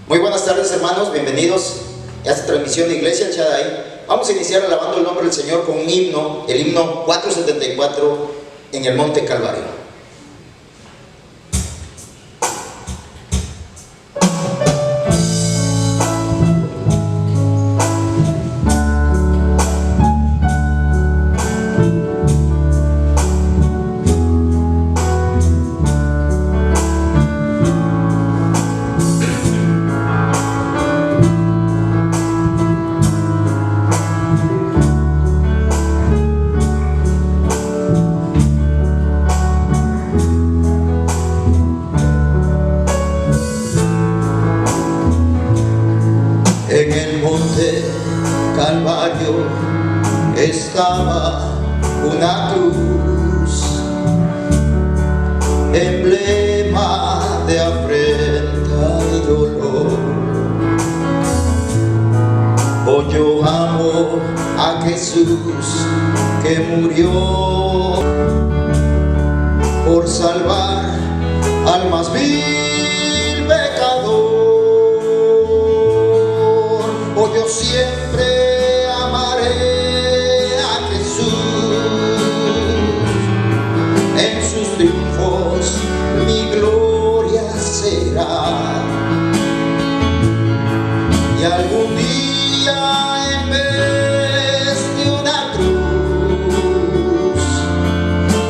Muy buenas tardes, hermanos, bienvenidos a esta transmisión de Iglesia El Shaddai. Vamos a iniciar alabando el nombre del Señor con un himno, el himno 474 en el Monte Calvario. En el monte Calvario estaba una cruz, emblema de afrenta y dolor. Oh, yo amo a Jesús que murió por salvar al más vil pecador. Oh, yo siempre amaré a Jesús, en sus triunfos mi gloria será. Y algún día en vez de una cruz,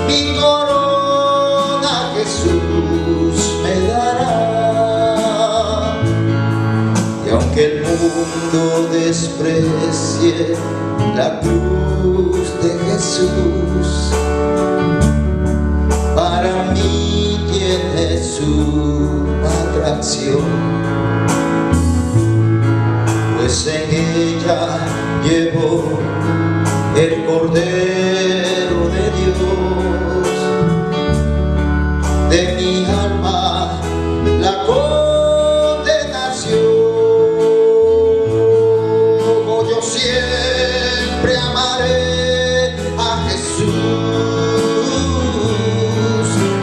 mi corona Jesús me dará. Y aunque el mundo desprecie la cruz de Jesús, para mí tiene su atracción, pues en ella llevo el Cordero de Dios, de mi alma la condenación. Yo siempre amaré a Jesús,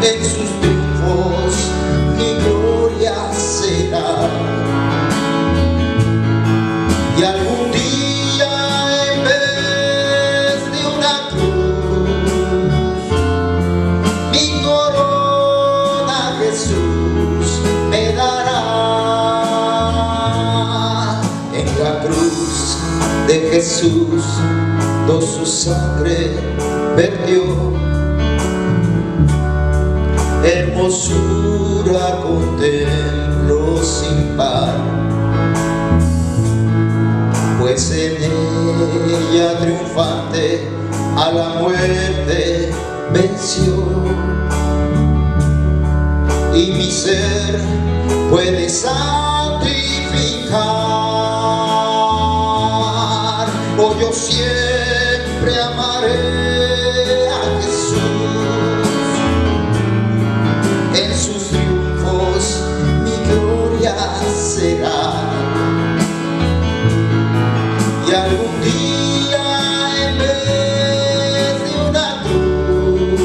en sus triunfos mi gloria será. Y algún día en vez de una cruz, mi corona Jesús me dará. En la cruz de Jesús toda su sangre vertió, hermosura contemplo sin par, pues en ella triunfante a la muerte venció, y mi ser puede santificar. Oh, yo siempre amaré a Jesús, en sus triunfos mi gloria será. Y algún día en vez de una cruz,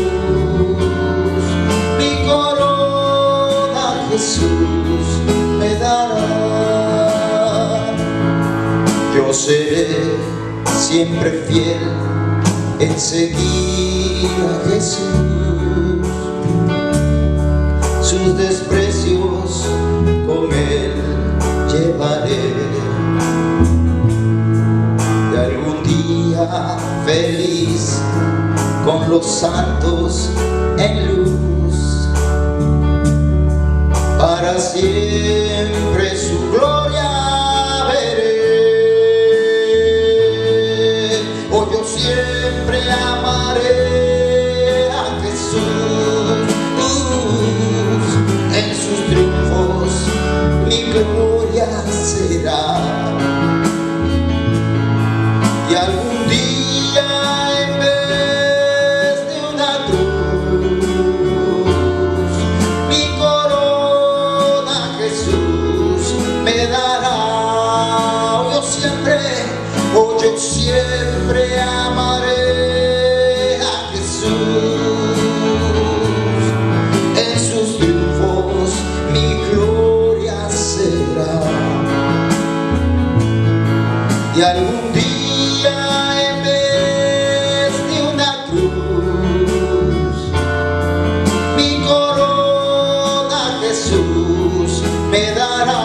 mi corona Jesús me dará. Yo seré siempre fiel en seguir a Jesús, sus desprecios con Él llevaré. Y algún día feliz con los santos en luz, para siempre su gloria veré. Oh, yo siempre amaré a Jesús, en sus triunfos mi gloria será. Y algún día en vez de una cruz, mi corona Jesús Y algún día en vez de una cruz, mi corona Jesús me dará.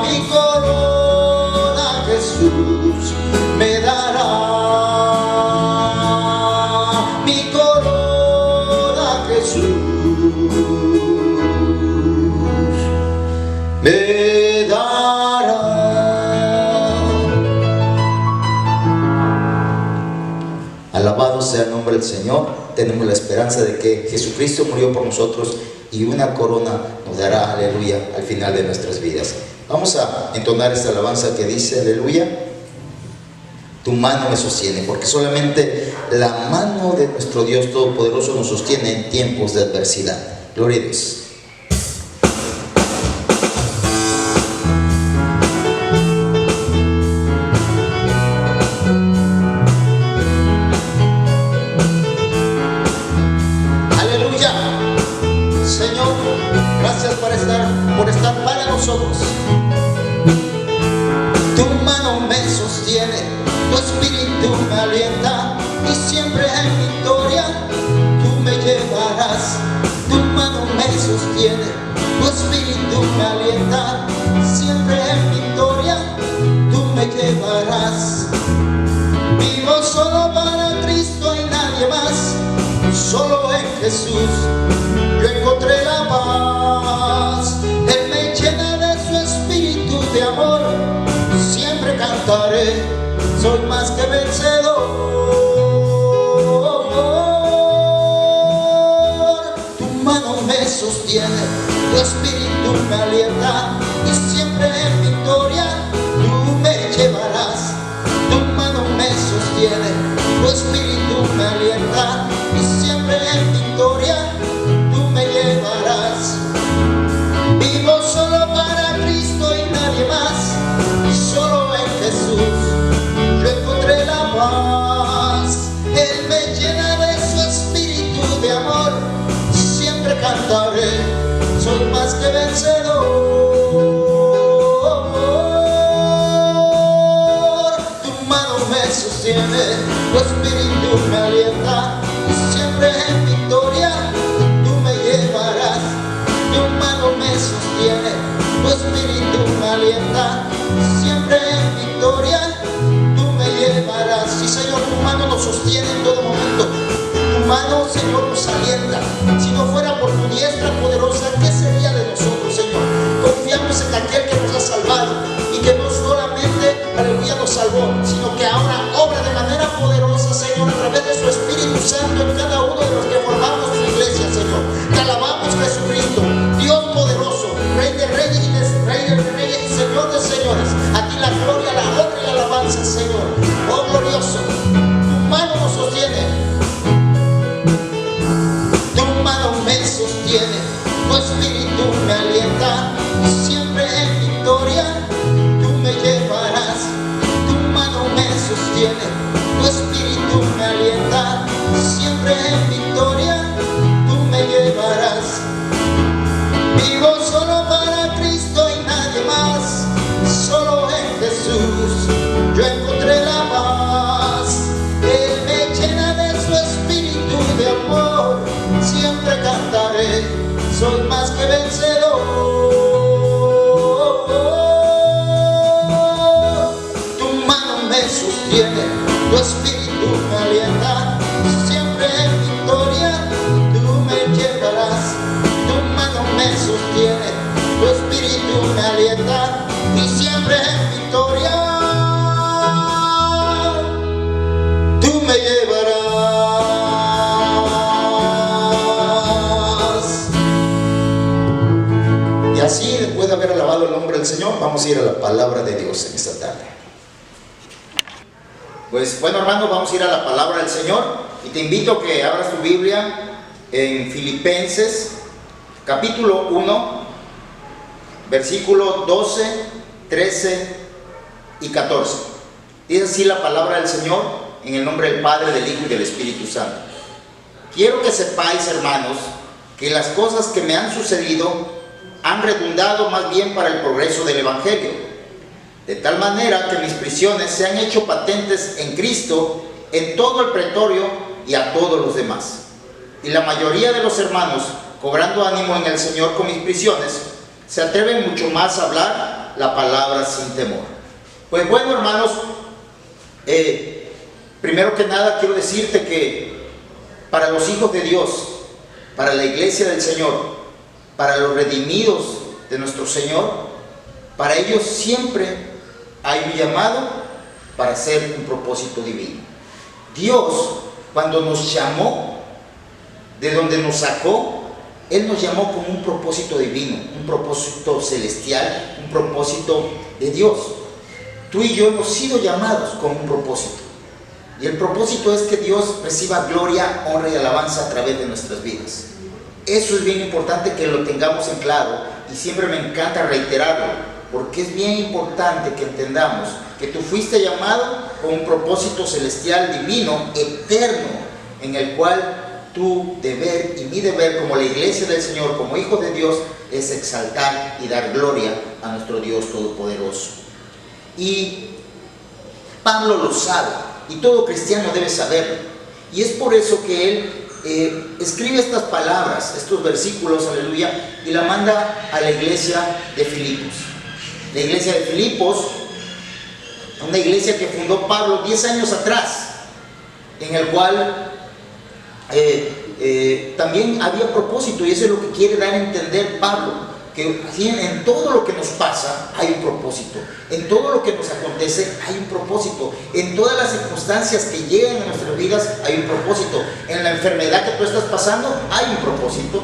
Mi corona Jesús me dará. Mi corona Jesús me dará. Alabado sea el nombre del Señor. Tenemos la esperanza de que Jesucristo murió por nosotros y una corona nos dará, aleluya, al final de nuestras vidas. Vamos a entonar esta alabanza que dice, aleluya: tu mano me sostiene, porque solamente la mano de nuestro Dios Todopoderoso nos sostiene en tiempos de adversidad. Gloria a Dios. Señor, gracias por estar para nosotros. Tu mano me sostiene, tu espíritu me alienta, y siempre en victoria tú me llevarás. Tu mano me sostiene, tu espíritu me alienta, siempre en victoria tú me llevarás. Vivo solo para Cristo y nadie más, solo en Jesús yo encontré la paz. Él me llena de su espíritu de amor, siempre cantaré, soy más que vencedor. Tu mano me sostiene, tu espíritu me alienta, y siempre en victoria tú me llevarás. Tu mano me sostiene, tu espíritu me alienta, y siempre en victoria tú me llevarás. Vivo solo para Cristo y nadie más, solo en Jesús yo encontré la paz. Él me llena de su espíritu de amor, siempre cantaré, soy más que vencedor. Tu mano me sostiene, tu espíritu me alienta, y siempre en victoria tú me llevarás. Tu mano me sostiene, tu espíritu me alienta, siempre en victoria tú me llevarás. Sí, Señor, tu mano nos sostiene en todo momento. Tu mano, Señor, nos alienta. Si no fuera por tu diestra poderosa, ¿qué sería de nosotros, Señor? Confiamos en aquel que nos ha salvado y que no solamente, aleluya, nos salvó, sino que ahora obra de manera poderosa, Señor, a través de su Espíritu Santo en cada uno de los que formamos su iglesia, Señor. Te alabamos, Jesucristo, Dios poderoso, Rey de reyes y Señor de señores. A ti la gloria, la honra y la alabanza, Señor. Oh glorioso, tu mano nos sostiene, tu mano me sostiene, tu espíritu me alienta, y siempre en victoria tú me llevarás. Tu mano me sostiene, tu espíritu me alienta, siempre en victoria tú me llevarás. Vivo solo para Cristo y nadie más, solo en Jesús yo encontré la paz. Él me llena de su espíritu de amor, siempre cantaré, soy más que vencedor. Tu mano me sostiene, tu espíritu me alienta, siempre en victoria tú me llevarás. Tu mano me sostiene, tu espíritu me alienta, y siempre en victoria tú me llevarás. Y así, después de haber alabado el nombre del Señor, vamos a ir a la palabra de Dios en esta tarde. Pues bueno, hermanos, vamos a ir a la palabra del Señor, y te invito a que abras tu Biblia en Filipenses capítulo 1, versículo 12, 13 y 14. Dice así la palabra del Señor, en el nombre del Padre, del Hijo y del Espíritu Santo. Quiero que sepáis, hermanos, que las cosas que me han sucedido han redundado más bien para el progreso del Evangelio, de tal manera que mis prisiones se han hecho patentes en Cristo, en todo el pretorio y a todos los demás. Y la mayoría de los hermanos, cobrando ánimo en el Señor con mis prisiones, se atreven mucho más a hablar la palabra sin temor. Pues bueno, hermanos, primero que nada quiero decirte que para los hijos de Dios, para la iglesia del Señor, para los redimidos de nuestro Señor, para ellos siempre hay un llamado para hacer un propósito divino. Dios, cuando nos llamó, de donde nos sacó, Él nos llamó con un propósito divino, un propósito celestial, un propósito de Dios. Tú y yo hemos sido llamados con un propósito. Y el propósito es que Dios reciba gloria, honra y alabanza a través de nuestras vidas. Eso es bien importante que lo tengamos en claro, y siempre me encanta reiterarlo, porque es bien importante que entendamos que tú fuiste llamado con un propósito celestial, divino, eterno, en el cual tu deber y mi deber como la iglesia del Señor, como hijos de Dios, es exaltar y dar gloria a nuestro Dios Todopoderoso. Y Pablo lo sabe, y todo cristiano debe saberlo, y es por eso que él escribe estas palabras, estos versículos, aleluya, y la manda a la iglesia de Filipos. La iglesia de Filipos, una iglesia que fundó Pablo 10 años atrás, en el cual también había propósito, y eso es lo que quiere dar a entender Pablo, que en todo lo que nos pasa hay un propósito, en todo lo que nos acontece hay un propósito, en todas las circunstancias que llegan a nuestras vidas hay un propósito, en la enfermedad que tú estás pasando hay un propósito,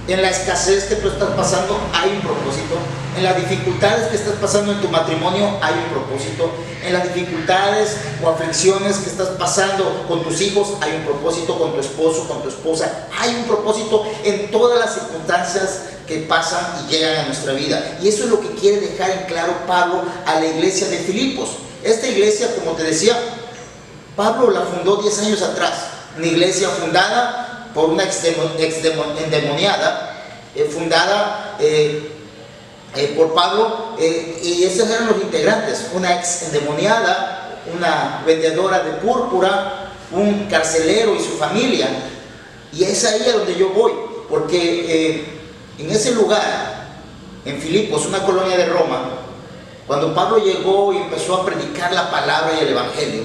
en la escasez que tú estás pasando hay un propósito, en las dificultades que estás pasando en tu matrimonio hay un propósito, en las dificultades o aflicciones que estás pasando con tus hijos hay un propósito, con tu esposo, con tu esposa hay un propósito, en todas las circunstancias que pasan y llegan a nuestra vida. Y eso es lo que quiere dejar en claro Pablo a la iglesia de Filipos. Esta iglesia, como te decía, Pablo la fundó 10 años atrás, una iglesia fundada por una endemoniada, fundada por Pablo, y esos eran los integrantes: una ex endemoniada, una vendedora de púrpura, un carcelero y su familia. Y es ahí a donde yo voy, porque en ese lugar, en Filipos, una colonia de Roma, cuando Pablo llegó y empezó a predicar la palabra y el evangelio,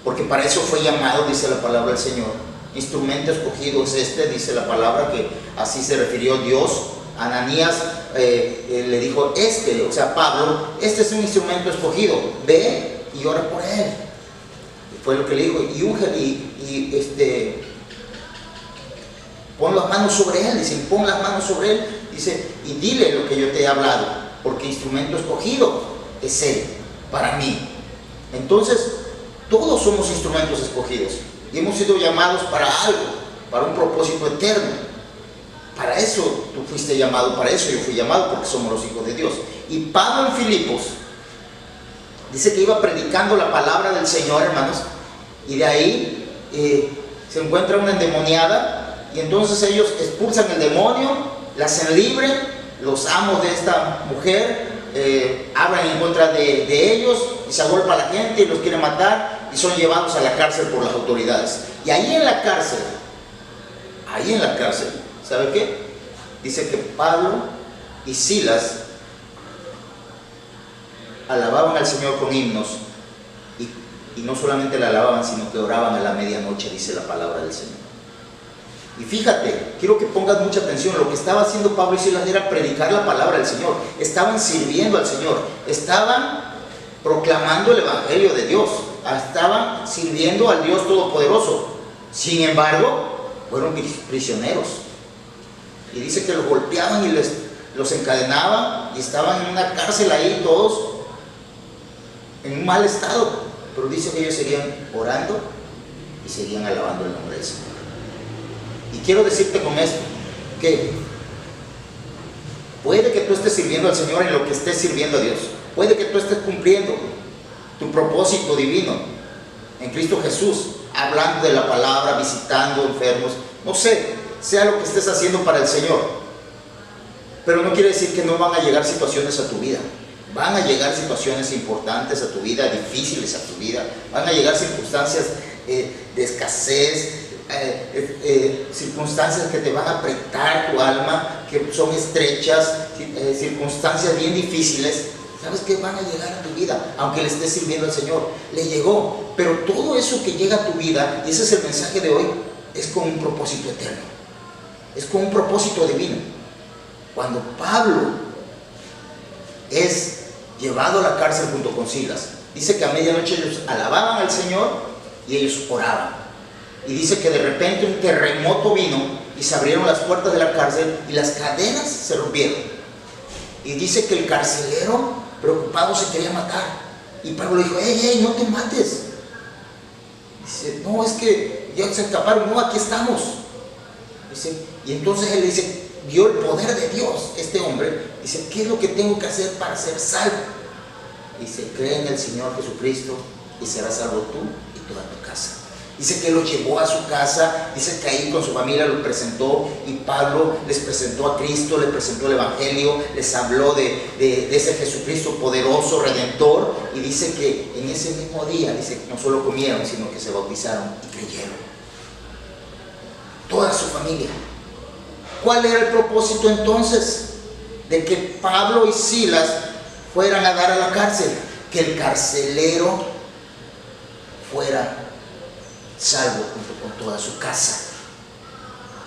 porque para eso fue llamado, dice la palabra del Señor, instrumento escogido es este, dice la palabra, que así se refirió Dios. Ananías le dijo, o sea, Pablo, este es un instrumento escogido, ve y ora por él. Y fue lo que le dijo, y unge, pon las manos sobre él, dice, pon las manos sobre él, dice, y dile lo que yo te he hablado, porque instrumento escogido es él, para mí. Entonces, todos somos instrumentos escogidos, y hemos sido llamados para algo, para un propósito eterno. Para eso tú fuiste llamado, para eso yo fui llamado, porque somos los hijos de Dios. Y Pablo en Filipos dice que iba predicando la palabra del Señor, hermanos, y de ahí se encuentra una endemoniada, y entonces ellos expulsan el demonio, la hacen libre, los amos de esta mujer hablan en contra de ellos, y se agolpa a la gente y los quieren matar, y son llevados a la cárcel por las autoridades. Y ahí en la cárcel, ¿sabe qué? Dice que Pablo y Silas alababan al Señor con himnos, y no solamente la alababan, sino que oraban a la medianoche, dice la palabra del Señor. Y fíjate, quiero que pongas mucha atención, lo que estaba haciendo Pablo y Silas era predicar la palabra del Señor, estaban sirviendo al Señor, estaban proclamando el evangelio de Dios, estaban sirviendo al Dios Todopoderoso. Sin embargo, fueron prisioneros, y dice que los golpeaban y los encadenaban, y estaban en una cárcel ahí todos en un mal estado, pero dice que ellos seguían orando y seguían alabando el nombre del Señor. Y quiero decirte con esto, que puede que tú estés sirviendo al Señor en lo que estés sirviendo a Dios, puede que tú estés cumpliendo tu propósito divino en Cristo Jesús, hablando de la palabra, visitando enfermos, no sé, sea lo que estés haciendo para el Señor, pero no quiere decir que no van a llegar situaciones a tu vida, Van a llegar situaciones importantes a tu vida, difíciles a tu vida. Van a llegar circunstancias de escasez, circunstancias que te van a apretar tu alma, que son estrechas, circunstancias bien difíciles. ¿Sabes qué? Van a llegar a tu vida, aunque le estés sirviendo al Señor. Le llegó, pero todo eso que llega a tu vida, y ese es el mensaje de hoy, es con un propósito eterno, es con un propósito divino. Cuando Pablo es llevado a la cárcel junto con Silas, dice que a medianoche ellos alababan al Señor y ellos oraban. Y dice que de repente un terremoto vino y se abrieron las puertas de la cárcel y las cadenas se rompieron. Y dice que el carcelero, preocupado, se quería matar. Y Pablo le dijo: hey, no te mates. Dice: no, es que ya se escaparon. No, aquí estamos. Dice, y entonces él dice, vio el poder de Dios, este hombre. Dice: ¿qué es lo que tengo que hacer para ser salvo? Dice: cree en el Señor Jesucristo y serás salvo tú y toda tu casa. Dice que lo llevó a su casa, dice que ahí con su familia lo presentó, y Pablo les presentó a Cristo, les presentó el Evangelio, les habló de ese Jesucristo poderoso, redentor, y dice que en ese mismo día, dice que no solo comieron, sino que se bautizaron y creyeron. Toda su familia. ¿Cuál era el propósito entonces? De que Pablo y Silas fueran a dar a la cárcel, que el carcelero fuera salvo junto con toda su casa.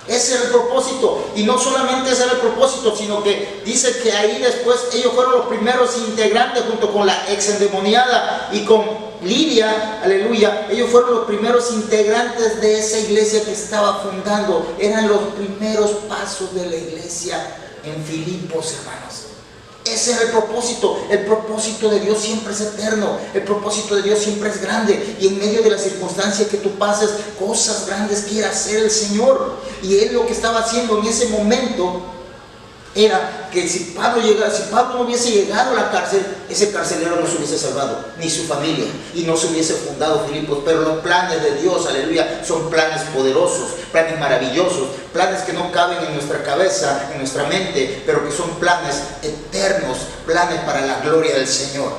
Ese era el propósito, y no solamente ese era el propósito, sino que dice que ahí después ellos fueron los primeros integrantes junto con la ex endemoniada y con Lidia, aleluya. Ellos fueron los primeros integrantes de esa iglesia que estaba fundando. Eran los primeros pasos de la iglesia en Filipos, hermanos. Ese era el propósito. El propósito de Dios siempre es eterno. El propósito de Dios siempre es grande. Y en medio de las circunstancias que tú pases, cosas grandes quiere hacer el Señor. Y Él lo que estaba haciendo en ese momento era que si Pablo no hubiese llegado a la cárcel, ese carcelero no se hubiese salvado, ni su familia, y no se hubiese fundado Filipos. Pero los planes de Dios, aleluya, son planes poderosos, planes maravillosos, planes que no caben en nuestra cabeza, en nuestra mente, pero que son planes eternos, planes para la gloria del Señor.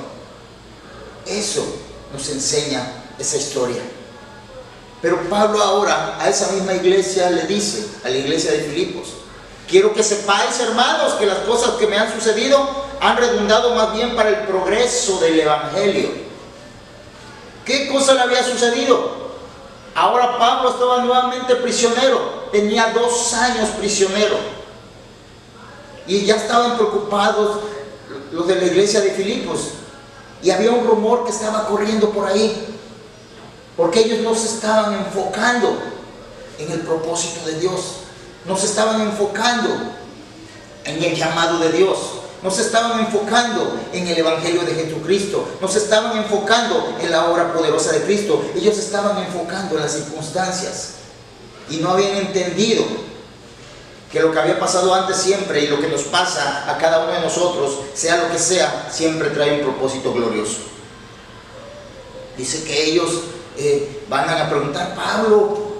Eso nos enseña esa historia. Pero Pablo ahora a esa misma iglesia le dice, a la iglesia de Filipos: quiero que sepáis, hermanos, que las cosas que me han sucedido han redundado más bien para el progreso del Evangelio. ¿Qué cosa le había sucedido? Ahora Pablo estaba nuevamente prisionero. Tenía 2 años prisionero. Y ya estaban preocupados los de la iglesia de Filipos. Y había un rumor que estaba corriendo por ahí, porque ellos no se estaban enfocando en el propósito de Dios. No se estaban enfocando en el llamado de Dios. No se estaban enfocando en el Evangelio de Jesucristo. No se estaban enfocando en la obra poderosa de Cristo. Ellos estaban enfocando en las circunstancias. Y no habían entendido que lo que había pasado antes siempre, y lo que nos pasa a cada uno de nosotros, sea lo que sea, siempre trae un propósito glorioso. Dice que ellos van a preguntar: Pablo,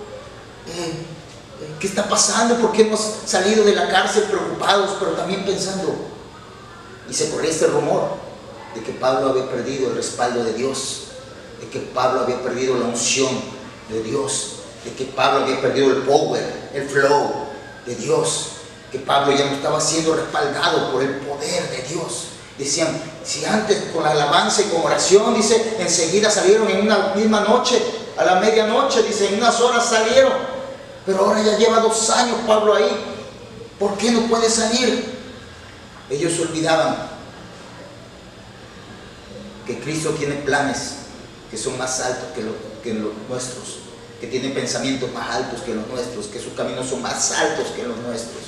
¿qué está pasando? ¿Por qué hemos salido de la cárcel preocupados, pero también pensando? Y se corría este rumor de que Pablo había perdido el respaldo de Dios, de que Pablo había perdido la unción de Dios, de que Pablo había perdido el power, el flow de Dios, que Pablo ya no estaba siendo respaldado por el poder de Dios. Decían: si antes con la alabanza y con oración, dice, enseguida salieron en una misma noche, a la medianoche, dice, en unas horas salieron. Pero ahora ya lleva 2 años Pablo ahí. ¿Por qué no puede salir? Ellos olvidaban que Cristo tiene planes que son más altos que los nuestros, que tiene pensamientos más altos que los nuestros, que sus caminos son más altos que los nuestros.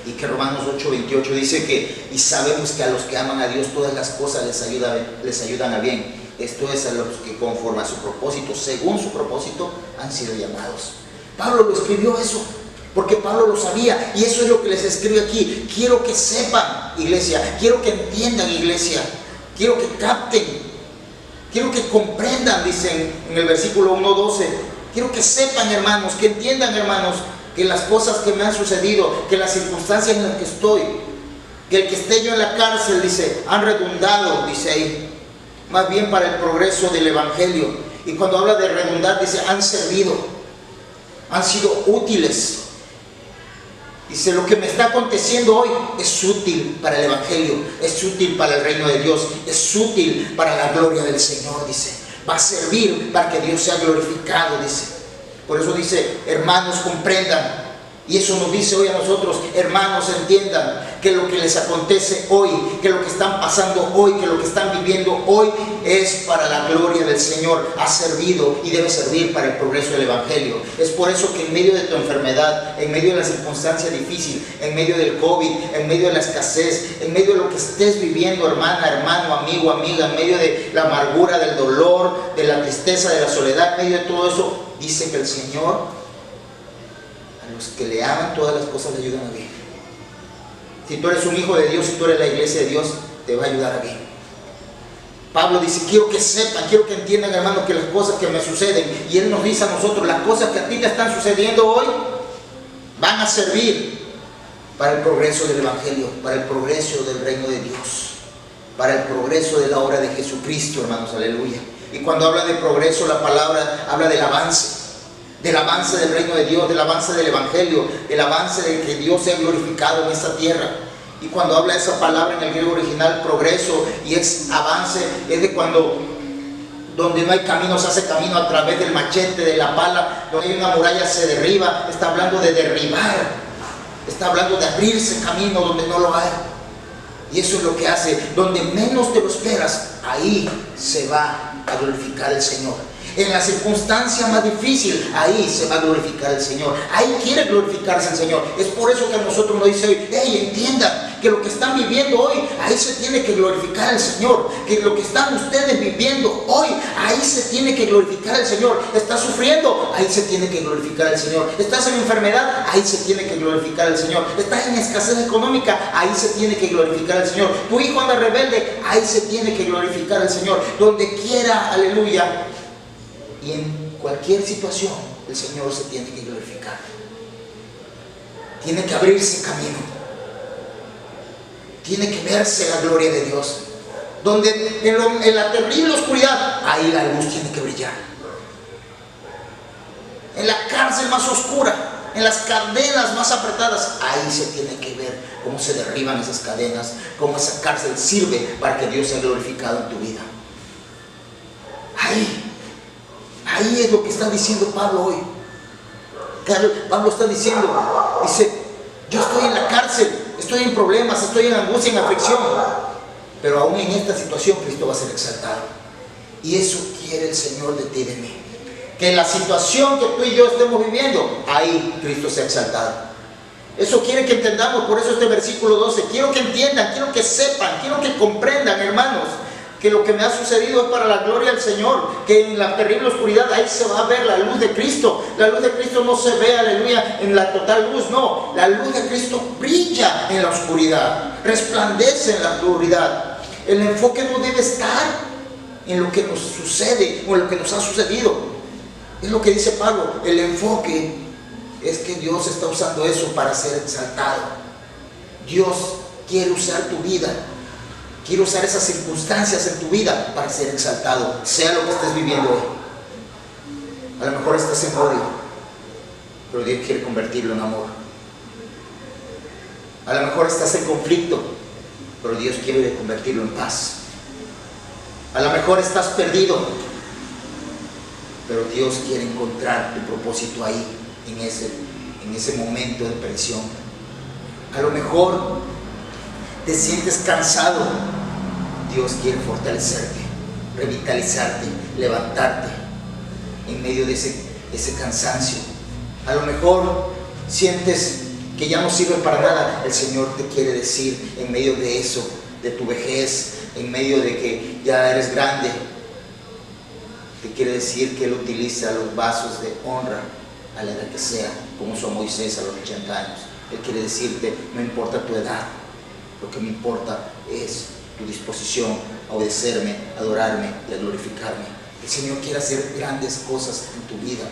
Y que Romanos 8:28 dice que, y sabemos que a los que aman a Dios todas las cosas les ayudan a bien. Esto es, a los que conforme a su propósito, según su propósito, han sido llamados. Pablo lo escribió eso, porque Pablo lo sabía, y eso es lo que les escribe aquí. Quiero que sepan, iglesia, quiero que entiendan, iglesia, quiero que capten, quiero que comprendan, dicen en el versículo 1:12. Quiero que sepan, hermanos, que entiendan, hermanos, que las cosas que me han sucedido, que las circunstancias en las que estoy, que el que esté yo en la cárcel, dice, han redundado, dice ahí, más bien para el progreso del evangelio. Y cuando habla de redundar, dice, han servido, han sido útiles. Dice, lo que me está aconteciendo hoy es útil para el evangelio, es útil para el reino de Dios, es útil para la gloria del Señor, dice. Va a servir para que Dios sea glorificado, dice. Por eso dice, hermanos, comprendan. Y eso nos dice hoy a nosotros, hermanos, entiendan que lo que les acontece hoy, que lo que están pasando hoy, que lo que están viviendo hoy es para la gloria del Señor. Ha servido y debe servir para el progreso del evangelio. Es por eso que en medio de tu enfermedad, en medio de la circunstancia difícil, en medio del COVID, en medio de la escasez, en medio de lo que estés viviendo, hermana, hermano, amigo, amiga, en medio de la amargura, del dolor, de la tristeza, de la soledad, en medio de todo eso, dice que el Señor, a los que le aman, todas las cosas le ayudan a bien. Si tú eres un hijo de Dios, si tú eres la iglesia de Dios, te va a ayudar a bien. Pablo dice, quiero que sepan, quiero que entiendan, hermano, que las cosas que me suceden, y él nos dice a nosotros, las cosas que a ti te están sucediendo hoy van a servir para el progreso del evangelio, para el progreso del reino de Dios, para el progreso de la obra de Jesucristo, hermanos, aleluya. Y cuando habla de progreso, la palabra habla del avance del reino de Dios, del avance del evangelio, del avance de que Dios sea glorificado en esta tierra. Y cuando habla esa palabra en el griego original, progreso, y es avance, es de cuando donde no hay camino se hace camino a través del machete, de la pala, donde hay una muralla se derriba. Está hablando de derribar, está hablando de abrirse camino donde no lo hay. Y eso es lo que hace, donde menos te lo esperas, ahí se va a glorificar el Señor. En la circunstancia más difícil, ahí se va a glorificar el Señor. Ahí quiere glorificarse el Señor. Es por eso que a nosotros nos dice hoy, hey, entiendan que lo que están viviendo hoy, ahí se tiene que glorificar el Señor. Que lo que están ustedes viviendo hoy, ahí se tiene que glorificar el Señor. Estás sufriendo, ahí se tiene que glorificar el Señor. Estás en enfermedad, ahí se tiene que glorificar el Señor. Estás en escasez económica, ahí se tiene que glorificar el Señor. Tu hijo anda rebelde, ahí se tiene que glorificar el Señor. Donde quiera, aleluya. Y en cualquier situación, el Señor se tiene que glorificar. Tiene que abrirse camino. Tiene que verse la gloria de Dios. Donde en la terrible oscuridad, ahí la luz tiene que brillar. En la cárcel más oscura, en las cadenas más apretadas, ahí se tiene que ver cómo se derriban esas cadenas, cómo esa cárcel sirve para que Dios sea glorificado en tu vida. Ahí es lo que está diciendo Pablo hoy. Pablo está diciendo, dice, yo estoy en la cárcel, estoy en problemas, estoy en angustia, en aflicción, pero aún en esta situación Cristo va a ser exaltado. Y eso quiere el Señor de ti y de mí. Que en la situación que tú y yo estemos viviendo, ahí Cristo sea exaltado. Eso quiere que entendamos, por eso este versículo 12, quiero que entiendan, quiero que sepan, quiero que comprendan, hermanos, que lo que me ha sucedido es para la gloria del Señor, que en la terrible oscuridad ahí se va a ver la luz de Cristo. La luz de Cristo no se ve, aleluya, en la total luz, no. La luz de Cristo brilla en la oscuridad, resplandece en la oscuridad. El enfoque no debe estar en lo que nos sucede o en lo que nos ha sucedido. Es lo que dice Pablo, el enfoque es que Dios está usando eso para ser exaltado. Dios quiere usar tu vida. Quiero usar esas circunstancias en tu vida para ser exaltado, sea lo que estés viviendo hoy. A lo mejor estás en odio, pero Dios quiere convertirlo en amor. A lo mejor estás en conflicto, pero Dios quiere convertirlo en paz. A lo mejor estás perdido, pero Dios quiere encontrar tu propósito ahí, en ese momento de presión. A lo mejor te sientes cansado, Dios quiere fortalecerte, revitalizarte, levantarte en medio de ese cansancio. A lo mejor sientes que ya no sirve para nada. El Señor te quiere decir en medio de eso, de tu vejez, en medio de que ya eres grande, te quiere decir que Él utiliza los vasos de honra a la edad que sea, como usó Moisés a los 80 años. Él quiere decirte, no importa tu edad, lo que me importa es tu disposición a obedecerme, a adorarme y a glorificarme. El Señor quiere hacer grandes cosas en tu vida,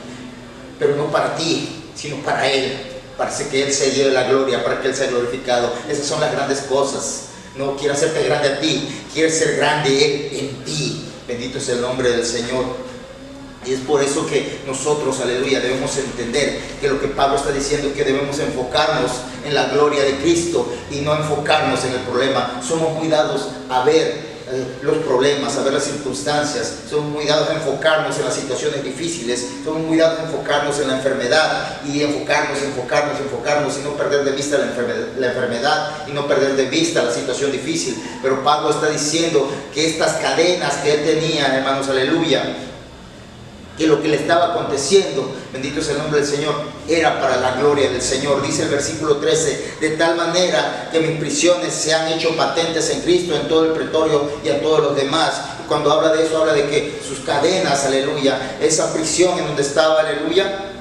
pero no para ti, sino para Él, para que Él se lleve la gloria, para que Él sea glorificado. Esas son las grandes cosas. No quiere hacerte grande a ti, quiere ser grande Él en ti. Bendito es el nombre del Señor. Y es por eso que nosotros, aleluya, debemos entender que lo que Pablo está diciendo es que debemos enfocarnos en la gloria de Cristo y no enfocarnos en el problema. Somos muy dados a ver los problemas, a ver las circunstancias, somos muy dados a enfocarnos en las situaciones difíciles, somos muy dados a enfocarnos en la enfermedad y enfocarnos y no perder de vista la enfermedad y no perder de vista la situación difícil. Pero Pablo está diciendo que estas cadenas que él tenía, hermanos, aleluya, que lo que le estaba aconteciendo, bendito es el nombre del Señor, era para la gloria del Señor. Dice el versículo 13, de tal manera que mis prisiones se han hecho patentes en Cristo, en todo el pretorio y a todos los demás. Y cuando habla de eso, habla de que sus cadenas, aleluya, esa prisión en donde estaba, aleluya,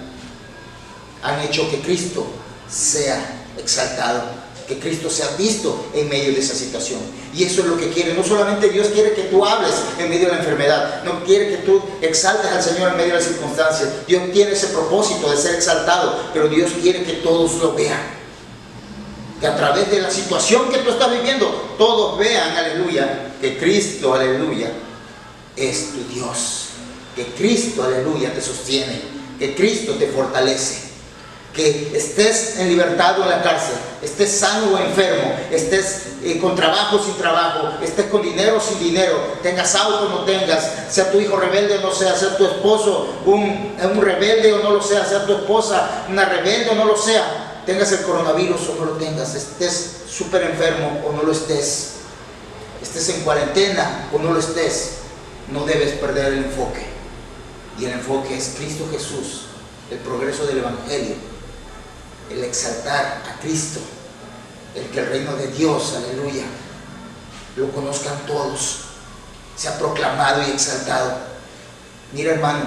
han hecho que Cristo sea exaltado, que Cristo sea visto en medio de esa situación. Y eso es lo que quiere. No solamente Dios quiere que tú hables en medio de la enfermedad, no quiere que tú exaltes al Señor en medio de las circunstancias. Dios tiene ese propósito de ser exaltado, pero Dios quiere que todos lo vean, que a través de la situación que tú estás viviendo, todos vean, aleluya, que Cristo, aleluya, es tu Dios, que Cristo, aleluya, te sostiene, que Cristo te fortalece. Que estés en libertad o en la cárcel, estés sano o enfermo, estés con trabajo o sin trabajo, estés con dinero o sin dinero, tengas auto o no tengas, sea tu hijo rebelde o no sea tu esposo un rebelde o no lo sea tu esposa una rebelde o no lo sea, tengas el coronavirus o no lo tengas, estés súper enfermo o no lo estés en cuarentena o no lo estés, no debes perder el enfoque. Y el enfoque es Cristo Jesús, el progreso del Evangelio, el exaltar a Cristo, el que el reino de Dios, aleluya, lo conozcan todos, sea proclamado y exaltado. Mira, hermano,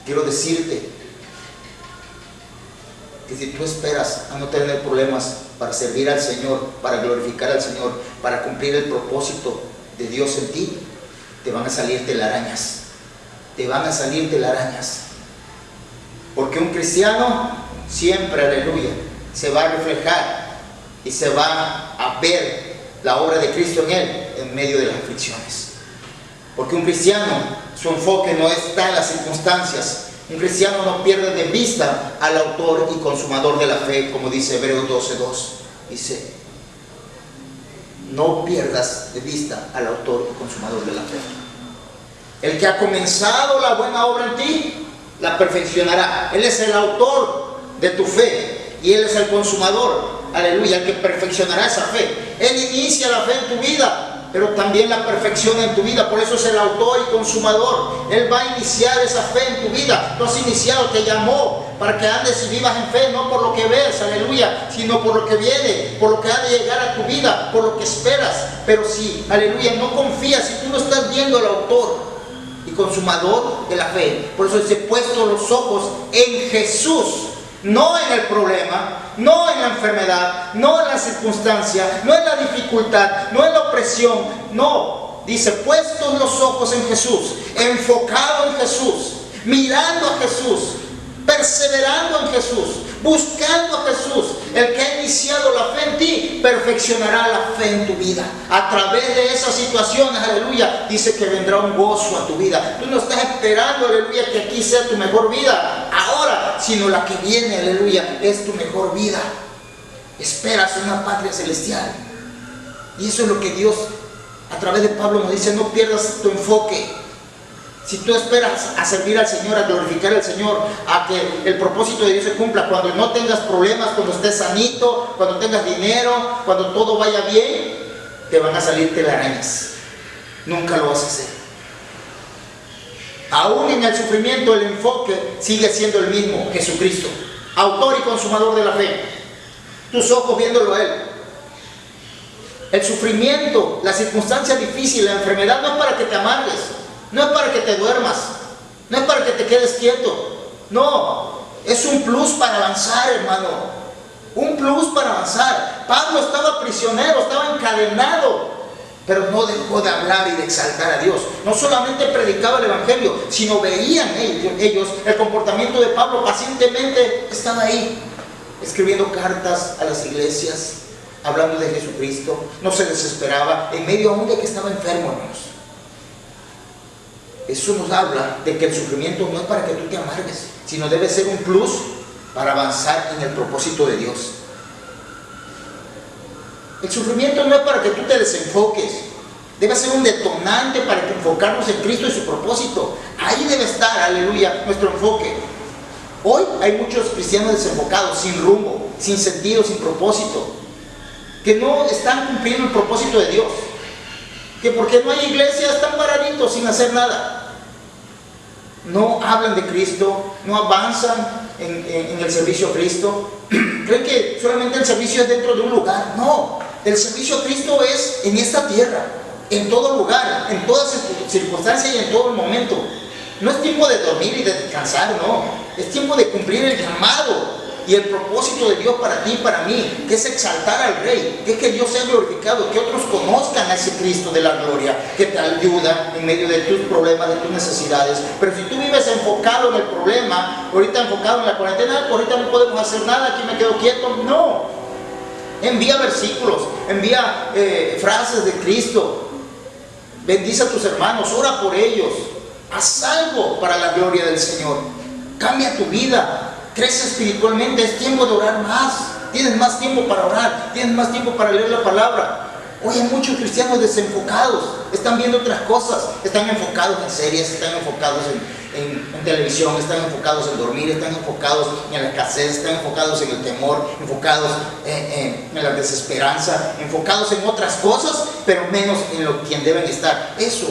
quiero decirte que si tú esperas a no tener problemas para servir al Señor, para glorificar al Señor, para cumplir el propósito de Dios en ti, te van a salir telarañas, porque un cristiano siempre, aleluya, se va a reflejar y se va a ver la obra de Cristo en él en medio de las aflicciones. Porque un cristiano, su enfoque no está en las circunstancias. Un cristiano no pierde de vista al autor y consumador de la fe, como dice Hebreos 12:2. Dice, no pierdas de vista al autor y consumador de la fe. El que ha comenzado la buena obra en ti, la perfeccionará. Él es el autor de tu fe y Él es el consumador, aleluya, el que perfeccionará esa fe. Él inicia la fe en tu vida, pero también la perfecciona en tu vida. Por eso es el autor y consumador. Él va a iniciar esa fe en tu vida. Tú has iniciado, te llamó para que andes y vivas en fe, no por lo que ves, aleluya, sino por lo que viene, por lo que ha de llegar a tu vida, por lo que esperas. Pero si, aleluya, no confías, si tú no estás viendo al autor y consumador de la fe, por eso dice, puesto los ojos en Jesús, no en el problema, no en la enfermedad, no en la circunstancia, no en la dificultad, no en la opresión, no. Dice, puestos los ojos en Jesús, enfocado en Jesús, mirando a Jesús, perseverando en Jesús, buscando a Jesús. El que ha iniciado la fe en ti, perfeccionará la fe en tu vida. A través de esas situaciones, aleluya, dice que vendrá un gozo a tu vida. Tú no estás esperando, aleluya, que aquí sea tu mejor vida ahora, sino la que viene, aleluya, es tu mejor vida. Esperas una patria celestial. Y eso es lo que Dios, a través de Pablo, nos dice, no pierdas tu enfoque. Si tú esperas a servir al Señor, a glorificar al Señor, a que el propósito de Dios se cumpla, cuando no tengas problemas, cuando estés sanito, cuando tengas dinero, cuando todo vaya bien, te van a salir telarañas. Nunca lo vas a hacer. Aún en el sufrimiento, el enfoque sigue siendo el mismo, Jesucristo, autor y consumador de la fe. Tus ojos viéndolo a Él. El sufrimiento, la circunstancia difícil, la enfermedad no es para que te amargues. No es para que te duermas, no es para que te quedes quieto, no, es un plus para avanzar, hermano, un plus para avanzar. Pablo estaba prisionero, estaba encadenado, pero no dejó de hablar y de exaltar a Dios. No solamente predicaba el Evangelio, sino veían ellos el comportamiento de Pablo, pacientemente estaba ahí. escribiendo cartas a las iglesias, hablando de Jesucristo. No se desesperaba, en medio aún de que estaba enfermo, hermanos. Eso nos habla de que el sufrimiento no es para que tú te amargues, sino debe ser un plus para avanzar en el propósito de Dios. El sufrimiento no es para que tú te desenfoques, debe ser un detonante para que enfocarnos en Cristo y su propósito. Ahí debe estar, aleluya, nuestro enfoque. Hoy hay muchos cristianos desenfocados, sin rumbo, sin sentido, sin propósito, que no están cumpliendo el propósito de Dios, que porque no hay iglesia están paraditos sin hacer nada. No hablan de Cristo, no avanzan en el servicio a Cristo. Creen que solamente el servicio es dentro de un lugar. No, el servicio a Cristo es en esta tierra, en todo lugar, en todas circunstancias y en todo momento. No es tiempo de dormir y de descansar, no. Es tiempo de cumplir el llamado y el propósito de Dios para ti y para mí, que es exaltar al Rey, que es que Dios sea glorificado, que otros conozcan a ese Cristo de la gloria, que te ayuda en medio de tus problemas, de tus necesidades. Pero si tú vives enfocado en el problema, ahorita enfocado en la cuarentena, ahorita no podemos hacer nada, aquí me quedo quieto, no. Envía versículos, envía frases de Cristo, bendice a tus hermanos, ora por ellos, haz algo para la gloria del Señor, cambia tu vida. Crece espiritualmente, es tiempo de orar más. Tienes más tiempo para orar, tienes más tiempo para leer la palabra. Hoy hay muchos cristianos desenfocados, están viendo otras cosas, están enfocados en series, están enfocados en televisión, están enfocados en dormir, están enfocados en la escasez, están enfocados en el temor, enfocados en la desesperanza, enfocados en otras cosas, pero menos en lo que deben estar. Eso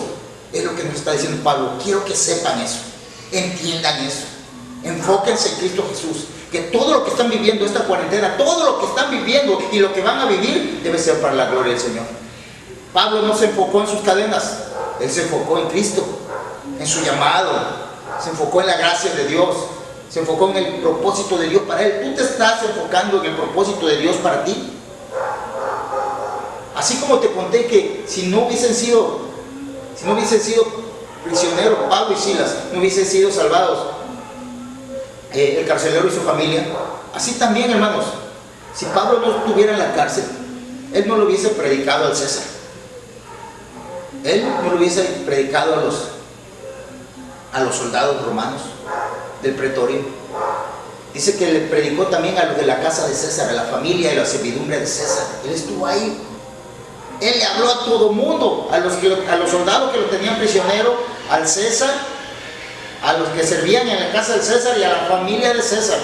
es lo que nos está diciendo Pablo. Quiero que sepan eso, entiendan eso. Enfóquense en Cristo Jesús, que todo lo que están viviendo esta cuarentena, todo lo que están viviendo y lo que van a vivir debe ser para la gloria del Señor. Pablo no se enfocó en sus cadenas, él se enfocó en Cristo, en su llamado, se enfocó en la gracia de Dios, se enfocó en el propósito de Dios para él. ¿Tú te estás enfocando en el propósito de Dios para ti? Así como te conté que si no hubiesen sido prisioneros Pablo y Silas, no hubiesen sido salvados el carcelero y su familia. Así también, hermanos, si Pablo no estuviera en la cárcel, él no lo hubiese predicado al César, él no lo hubiese predicado a los soldados romanos del pretorio. Dice que le predicó también a los de la casa de César, a la familia y la servidumbre de César. Él estuvo ahí, él le habló a todo mundo, a los soldados que lo tenían prisionero, al César, a los que servían en la casa del César y a la familia de César.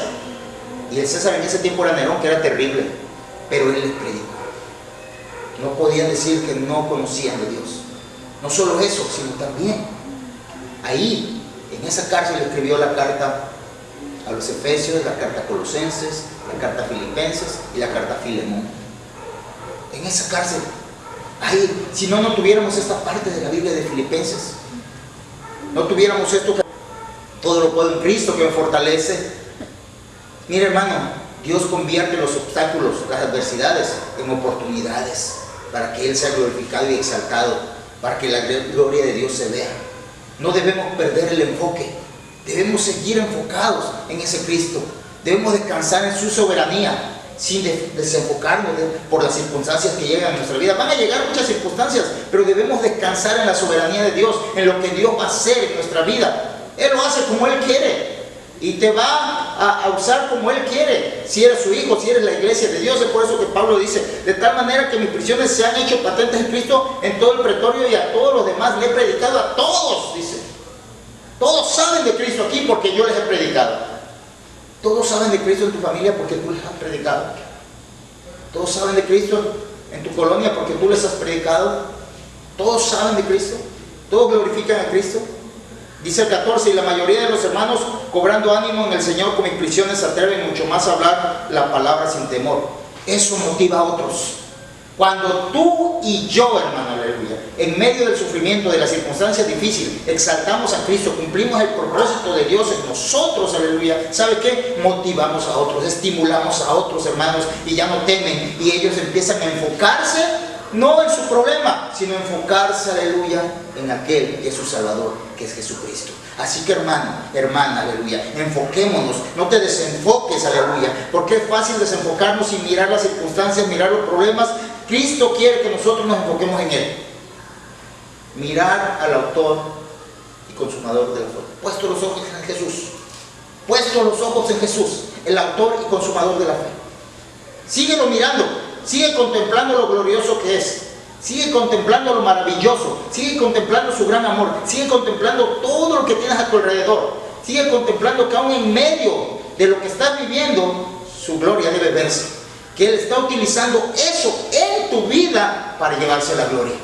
Y el César en ese tiempo era Nerón, que era terrible, pero él les predicó. No podían decir que no conocían de Dios. No solo eso, sino también ahí, en esa cárcel, escribió la carta a los Efesios, la carta a Colosenses, la carta a Filipenses y la carta a Filemón. En esa cárcel, ahí, si no tuviéramos esta parte de la Biblia de Filipenses, no tuviéramos esto que todo lo puedo en Cristo que me fortalece. Mira, hermano, Dios convierte los obstáculos, las adversidades, en oportunidades para que Él sea glorificado y exaltado, para que la gloria de Dios se vea. No debemos perder el enfoque, debemos seguir enfocados en ese Cristo, debemos descansar en su soberanía, sin desenfocarnos por las circunstancias que llegan a nuestra vida. Van a llegar muchas circunstancias, pero debemos descansar en la soberanía de Dios, en lo que Dios va a hacer en nuestra vida. Él lo hace como Él quiere y te va a usar como Él quiere, si eres su hijo, si eres la iglesia de Dios. Es por eso que Pablo dice: de tal manera que mis prisiones se han hecho patentes en Cristo en todo el pretorio, y a todos los demás le he predicado, a todos, dice. Todos saben de Cristo aquí porque yo les he predicado. Todos saben de Cristo en tu familia porque tú les has predicado. Todos saben de Cristo en tu colonia porque tú les has predicado. Todos saben de Cristo, todos glorifican a Cristo. Dice el 14: y la mayoría de los hermanos, cobrando ánimo en el Señor con mis prisiones, se atreven mucho más a hablar la palabra sin temor. Eso motiva a otros. Cuando tú y yo, hermano, aleluya, en medio del sufrimiento, de las circunstancias difíciles, exaltamos a Cristo, cumplimos el propósito de Dios en nosotros, aleluya, ¿sabe qué? Motivamos a otros, estimulamos a otros hermanos, y ya no temen, y ellos empiezan a enfocarse no en su problema, sino enfocarse, aleluya, en aquel que es su Salvador, que es Jesucristo. Así que hermano, hermana, aleluya, enfoquémonos, no te desenfoques, aleluya, porque es fácil desenfocarnos y mirar las circunstancias, mirar los problemas. Cristo quiere que nosotros nos enfoquemos en Él. Mirar al autor y consumador de la fe. Puesto los ojos en Jesús. Puesto los ojos en Jesús, el autor y consumador de la fe. Síguelo mirando, sigue contemplando lo glorioso que es. Sigue contemplando lo maravilloso, sigue contemplando su gran amor, sigue contemplando todo lo que tienes a tu alrededor. Sigue contemplando que aún en medio de lo que estás viviendo, su gloria debe verse. Que Él está utilizando eso en tu vida para llevarse la gloria.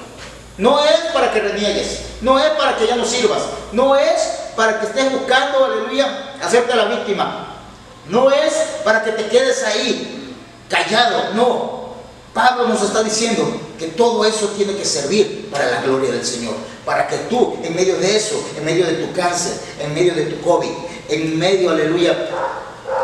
No es para que reniegues, no es para que ya no sirvas, no es para que estés buscando, aleluya, hacerte la víctima. No es para que te quedes ahí, callado, no. Pablo nos está diciendo que todo eso tiene que servir para la gloria del Señor. Para que tú, en medio de eso, en medio de tu cáncer, en medio de tu COVID, en medio, aleluya,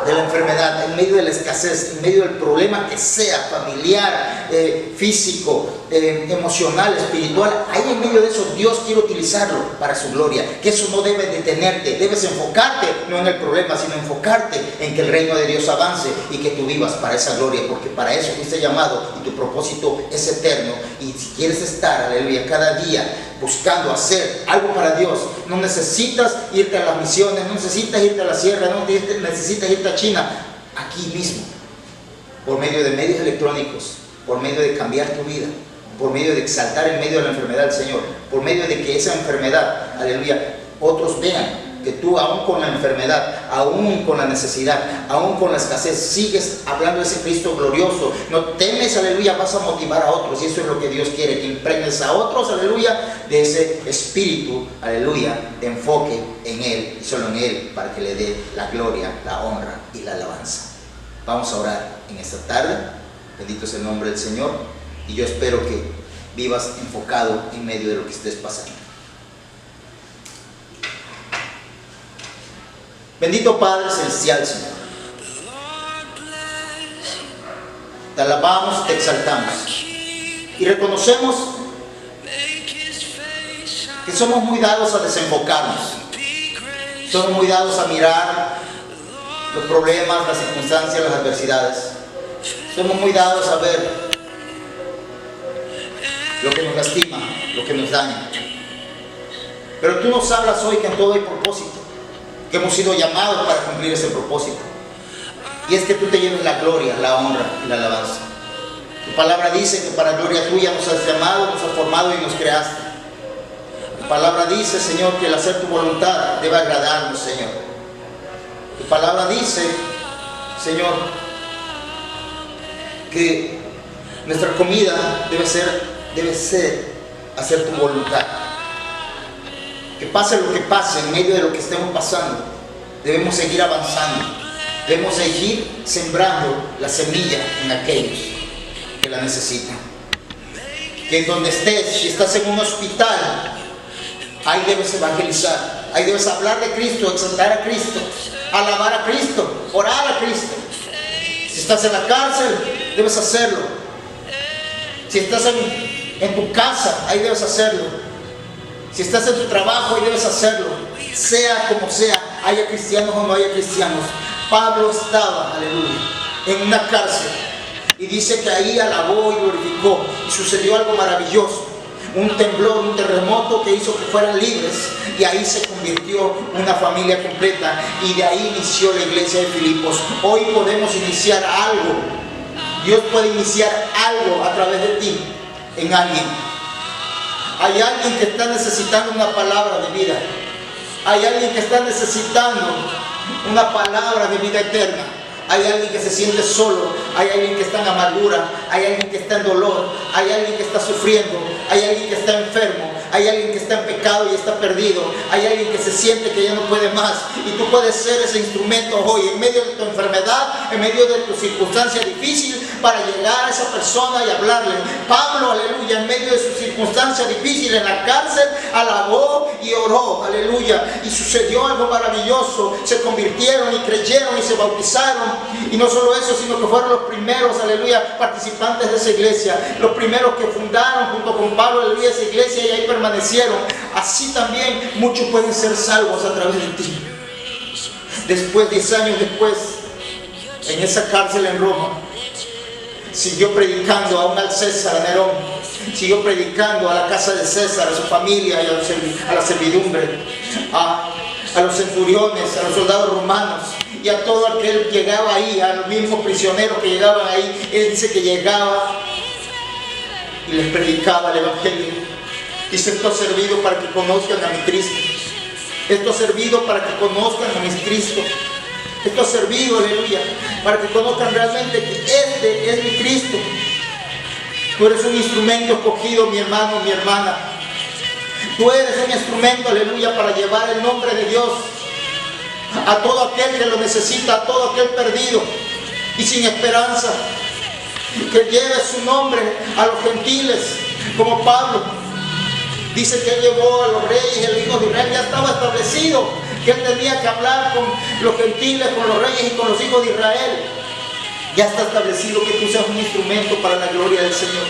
de la enfermedad, en medio de la escasez, en medio del problema que sea, familiar, físico, emocional, espiritual, ahí en medio de eso Dios quiere utilizarlo para su gloria. Que eso no debe detenerte, debes enfocarte no en el problema, sino enfocarte en que el reino de Dios avance y que tú vivas para esa gloria, porque para eso fuiste llamado y tu propósito es eterno. Y si quieres estar, aleluya, cada día buscando hacer algo para Dios, no necesitas irte a las misiones, no necesitas irte a la sierra, no necesitas irte a China, aquí mismo, por medio de medios electrónicos, por medio de cambiar tu vida, por medio de exaltar en medio de la enfermedad del Señor, por medio de que esa enfermedad, aleluya, otros vean que tú aún con la enfermedad, aún con la necesidad, aún con la escasez, sigues hablando de ese Cristo glorioso. No temes, aleluya, vas a motivar a otros, y eso es lo que Dios quiere, que impregnes a otros, aleluya, de ese espíritu, aleluya, de enfoque en Él y solo en Él, para que le dé la gloria, la honra y la alabanza. Vamos a orar en esta tarde. Bendito es el nombre del Señor, y yo espero que vivas enfocado en medio de lo que estés pasando. Bendito Padre Celestial, Señor, te alabamos, te exaltamos y reconocemos que somos muy dados a desenfocarnos, somos muy dados a mirar los problemas, las circunstancias, las adversidades, somos muy dados a ver lo que nos lastima, lo que nos daña. Pero tú nos hablas hoy que en todo hay propósito, que hemos sido llamados para cumplir ese propósito, y es que tú te lleves la gloria, la honra y la alabanza. Tu palabra dice que para gloria tuya nos has llamado, nos has formado y nos creaste. Tu palabra dice, Señor, que el hacer tu voluntad debe agradarnos, Señor. Tu palabra dice, Señor, que nuestra comida debe ser hacer tu voluntad. Que pase lo que pase, en medio de lo que estemos pasando, debemos seguir avanzando, debemos seguir sembrando la semilla en aquellos que la necesitan. Que en donde estés, si estás en un hospital, ahí debes evangelizar, ahí debes hablar de Cristo, exaltar a Cristo, alabar a Cristo, orar a Cristo. Si estás en la cárcel, debes hacerlo. Si estás en tu casa, ahí debes hacerlo. Si estás en tu trabajo, ahí debes hacerlo. Sea como sea, haya cristianos o no haya cristianos. Pablo estaba, aleluya, en una cárcel, y dice que ahí alabó y glorificó, y sucedió algo maravilloso. Un temblor, un terremoto que hizo que fueran libres, y ahí se convirtió una familia completa, y de ahí inició la iglesia de Filipos. Hoy podemos iniciar algo. Dios puede iniciar algo a través de ti, en alguien. Hay alguien que está necesitando una palabra de vida. Hay alguien que está necesitando una palabra de vida eterna. Hay alguien que se siente solo. Hay alguien que está en amargura. Hay alguien que está en dolor. Hay alguien que está sufriendo. Hay alguien que está enfermo. Hay alguien que está en pecado y está perdido. Hay alguien que se siente que ya no puede más. Y tú puedes ser ese instrumento hoy, en medio de tu enfermedad, en medio de tu circunstancia difícil. para llegar a esa persona y hablarle. Pablo, aleluya, en medio de sus circunstancias difíciles en la cárcel, alabó y oró, aleluya, y sucedió algo maravilloso. Se convirtieron y creyeron y se bautizaron, y no solo eso, sino que fueron los primeros, aleluya, participantes de esa iglesia, los primeros que fundaron junto con Pablo, aleluya, esa iglesia, y ahí permanecieron. Así también muchos pueden ser salvos a través de ti. Después, 10 años después, en esa cárcel en Roma, siguió predicando aún al César, a Nerón, siguió predicando a la casa de César, a su familia y a la servidumbre, a los centuriones, a los soldados romanos y a todo aquel que llegaba ahí, a los mismos prisioneros que llegaban ahí. Él dice que llegaba y les predicaba el evangelio. Dice: esto ha servido para que conozcan a mi Cristo. Esto ha servido para que conozcan a mi Cristo. Esto ha servido, aleluya, para que conozcan realmente que este es mi Cristo. Tú eres un instrumento escogido, mi hermano, mi hermana. Tú eres un instrumento, aleluya, para llevar el nombre de Dios a todo aquel que lo necesita, a todo aquel perdido y sin esperanza. Que lleve su nombre a los gentiles, como Pablo. Dice que él llevó a los reyes, el hijo de Israel ya estaba establecido, que él tenía que hablar con los gentiles, con los reyes y con los hijos de Israel. Ya está establecido que tú seas un instrumento para la gloria del Señor.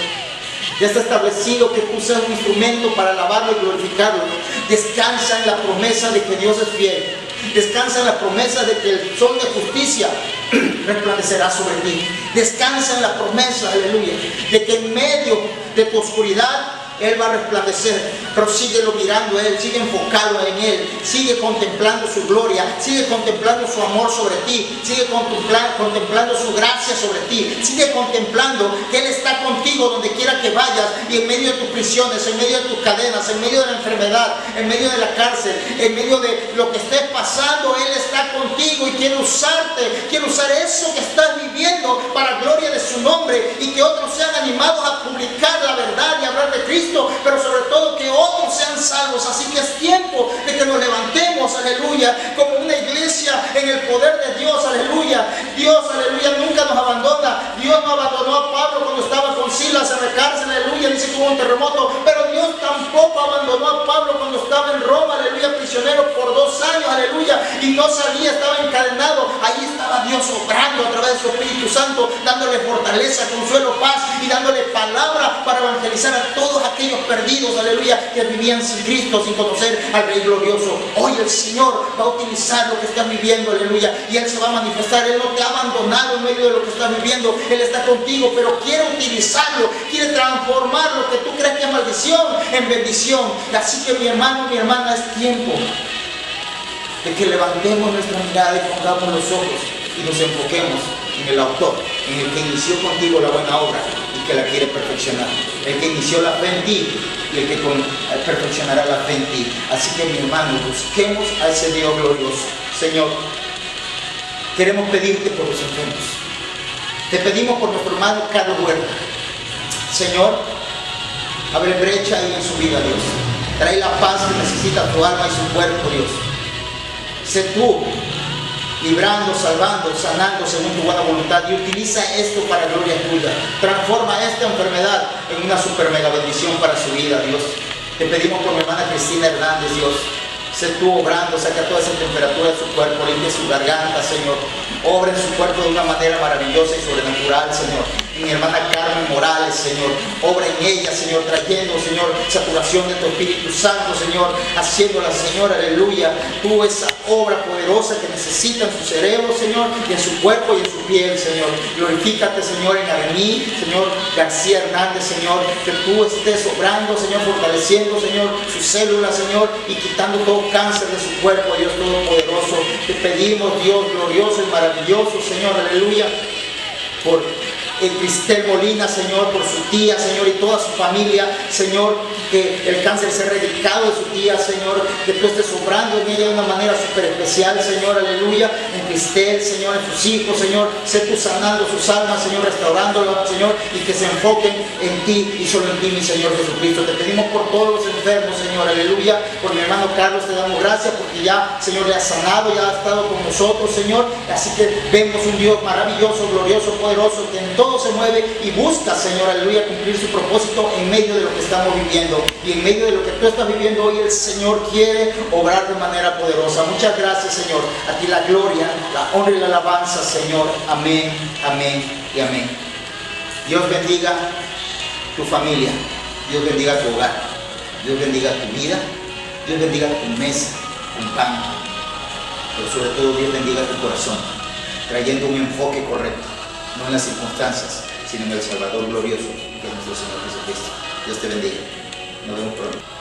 Ya está establecido que tú seas un instrumento para alabarlo y glorificarlo. Descansa en la promesa de que Dios es fiel. Descansa en la promesa de que el sol de justicia resplandecerá sobre ti. Descansa en la promesa, aleluya, de que en medio de tu oscuridad Él va a resplandecer. Pero síguelo mirando a Él, sigue enfocado en Él, sigue contemplando su gloria, sigue contemplando su amor sobre ti, sigue contemplando su gracia sobre ti, sigue contemplando que Él está contigo donde quiera que vayas, y en medio de tus prisiones, en medio de tus cadenas, en medio de la enfermedad, en medio de la cárcel, en medio de lo que estés pasando, Él está contigo y quiere usarte, quiere usar eso que estás viviendo para gloria de su nombre, y que otros sean animados a publicar la verdad y hablar de Cristo, pero sobre todo que otros sean salvos. Así que es tiempo de que nos levantemos, aleluya, como una iglesia en el poder de Dios, aleluya. Dios, aleluya, nunca nos abandona. Dios no abandonó a Pablo cuando estaba con Silas en la cárcel, aleluya, dice que hubo un terremoto, pero Dios tampoco abandonó a Pablo cuando estaba en Roma, aleluya, prisionero por 2 años, aleluya, y no salía, estaba encadenado. Ahí estaba Dios obrando a través de su Espíritu Santo, dándole fortaleza, consuelo, paz, y dándole palabra para evangelizar a todos aquellos perdidos, aleluya, que vivían sin Cristo, sin conocer al Rey glorioso. Hoy el Señor va a utilizar lo que estás viviendo, aleluya, y Él se va a manifestar. Él no te ha abandonado en medio de lo que estás viviendo. Él está contigo, pero quiere utilizarlo, quiere transformar lo que tú crees que es maldición en bendición. Así que mi hermano, mi hermana, es tiempo de que levantemos nuestra mirada y pongamos los ojos y nos enfoquemos en el autor, en el que inició contigo la buena obra y que la quiere perfeccionar, el que inició la fe en ti y el que perfeccionará la fe en ti. Así que mi hermano, busquemos a ese Dios glorioso. Señor, queremos pedirte por los enfermos. Te pedimos por nuestro hermano Carlos Huerta. Señor, abre brecha ahí en su vida, Dios. Trae la paz que necesita tu alma y su cuerpo, Dios. Sé tú librando, salvando, sanando según tu buena voluntad, y utiliza esto para gloria tuya. Transforma esta enfermedad en una super mega bendición para su vida, Dios. Te pedimos por mi hermana Cristina Hernández, Dios. Sé tú obrando, saca toda esa temperatura de su cuerpo, limpia su garganta, Señor. Obra en su cuerpo de una manera maravillosa y sobrenatural, Señor. Mi hermana Carmen Morales, Señor, obra en ella, Señor, trayendo, Señor, saturación de tu Espíritu Santo, Señor, haciéndola, Señor, aleluya, tú esa obra poderosa que necesita en su cerebro, Señor, y en su cuerpo y en su piel, Señor. Glorifícate, Señor, en Arení, Señor, García Hernández, Señor, que tú estés obrando, Señor, fortaleciendo, Señor, sus células, Señor, y quitando todo cáncer de su cuerpo, Dios Todopoderoso. Te pedimos, Dios glorioso y maravilloso, Señor, aleluya, por Cristel Molina, Señor, por su tía, Señor, y toda su familia, Señor, que el cáncer sea erradicado de su tía, Señor, que tú estés obrando en ella de una manera súper especial, Señor, aleluya, en Cristel, Señor, en sus hijos, Señor, sé tú sanando sus almas, Señor, restaurándolas, Señor, y que se enfoquen en ti y solo en ti, mi Señor Jesucristo. Te pedimos por todos los enfermos, Señor, aleluya, por mi hermano Carlos te damos gracias porque ya, Señor, le ha sanado, ya ha estado con nosotros, Señor, así que vemos un Dios maravilloso, glorioso, poderoso, que en todo todo se mueve y busca, Señor, aleluya, cumplir su propósito en medio de lo que estamos viviendo. Y en medio de lo que tú estás viviendo hoy, el Señor quiere obrar de manera poderosa. Muchas gracias, Señor. A ti la gloria, la honra y la alabanza, Señor. Amén, amén y amén. Dios bendiga tu familia. Dios bendiga tu hogar. Dios bendiga tu vida. Dios bendiga tu mesa con pan. Pero sobre todo, Dios bendiga tu corazón, trayendo un enfoque correcto, no en las circunstancias, sino en el Salvador glorioso, que es nuestro Señor Jesucristo. Dios te bendiga. Nos vemos pronto.